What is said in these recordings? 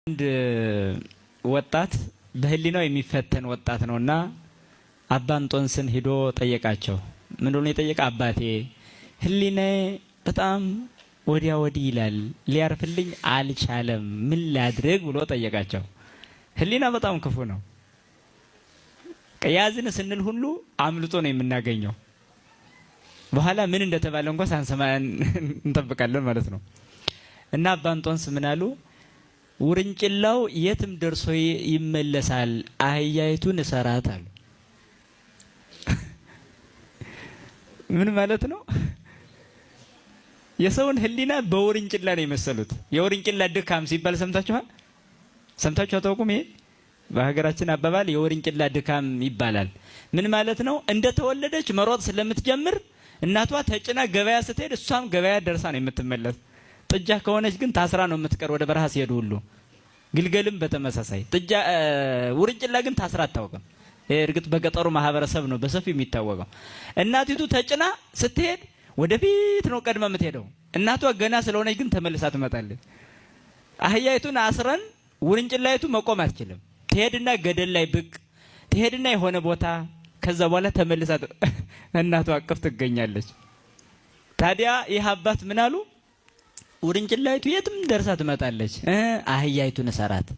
አንድ ወጣት በህሊናው የሚፈተን ወጣት ነውና አባ እንጦንስን ሄዶ ጠየቃቸው። ምንድነው የጠየቀ? አባቴ ህሊናዬ በጣም ወዲያ ወዲህ ይላል፣ ሊያርፍልኝ አልቻለም፣ ምን ላድርግ ብሎ ጠየቃቸው። ህሊና በጣም ክፉ ነው። ያዝን ስንል ሁሉ አምልጦ ነው የምናገኘው። በኋላ ምን እንደተባለ እንኳን ሳንሰማ እንጠብቃለን ማለት ነው። እና አባ እንጦንስ ምን አሉ? ውርንጭላው የትም ደርሶ ይመለሳል፣ አህያይቱን እሰራት አሉ። ምን ማለት ነው? የሰውን ህሊና በውርንጭላ ነው የመሰሉት። የውርንጭላ ድካም ሲባል ሰምታችኋል? ሰምታችሁ አታውቁም? ይሄ በሀገራችን አባባል የውርንጭላ ድካም ይባላል። ምን ማለት ነው? እንደተወለደች መሮጥ ስለምትጀምር እናቷ ተጭና ገበያ ስትሄድ እሷም ገበያ ደርሳ ነው የምትመለስ። ጥጃ ከሆነች ግን ታስራ ነው የምትቀር ወደ በረሃ ሲሄዱ ሁሉ። ግልገልም በተመሳሳይ ጥጃ ውርንጭላ ግን ታስራ አታውቅም። እርግጥ በገጠሩ ማህበረሰብ ነው በሰፊው የሚታወቀው። እናቲቱ ተጭና ስትሄድ ወደፊት ነው ቀድማ የምትሄደው። እናቷ ገና ስለሆነች ግን ተመልሳ ትመጣለች። አህያይቱን አስረን ውርንጭላይቱ መቆም አትችልም። ትሄድና ገደል ላይ ብቅ ትሄድና የሆነ ቦታ ከዛ በኋላ ተመልሳ እናቷ አቅፍ ትገኛለች። ታዲያ ይህ አባት ምን አሉ? ውርንጭላይቱ የትም ደርሳ ትመጣለች፣ አህያይቱን እሰራት።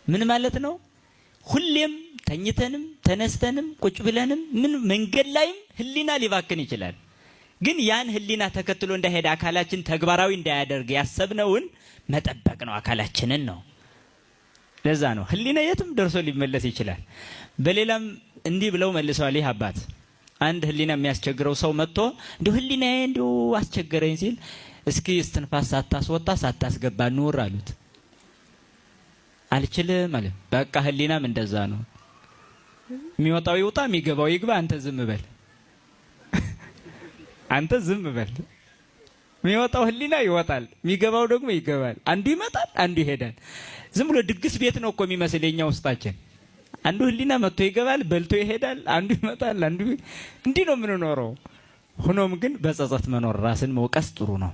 ምን ማለት ነው? ሁሌም ተኝተንም ተነስተንም ቁጭ ብለንም ምን መንገድ ላይም ህሊና ሊባክን ይችላል። ግን ያን ህሊና ተከትሎ እንዳይሄድ አካላችን ተግባራዊ እንዳያደርግ ያሰብነውን መጠበቅ ነው፣ አካላችንን ነው። ለዛ ነው ህሊና የትም ደርሶ ሊመለስ ይችላል። በሌላም እንዲህ ብለው መልሰዋል ይህ አባት። አንድ ህሊና የሚያስቸግረው ሰው መጥቶ እንዲሁ ህሊናዬ እንዲሁ አስቸገረኝ ሲል እስኪ እስትንፋስ ሳታስወጣ ሳታስገባ ኑር አሉት። አልችልም አለ። በቃ ህሊናም እንደዛ ነው። የሚወጣው ይውጣ፣ የሚገባው ይግባ፣ አንተ ዝም በል። አንተ ዝም በል። የሚወጣው ህሊና ይወጣል፣ የሚገባው ደግሞ ይገባል። አንዱ ይመጣል፣ አንዱ ይሄዳል። ዝም ብሎ ድግስ ቤት ነው እኮ የሚመስል የኛ ውስጣችን። አንዱ ህሊና መጥቶ ይገባል፣ በልቶ ይሄዳል። አንዱ ይመጣል፣ አንዱ እንዲህ ነው የምንኖረው። ሆኖም ግን በጸጸት መኖር ራስን መውቀስ ጥሩ ነው።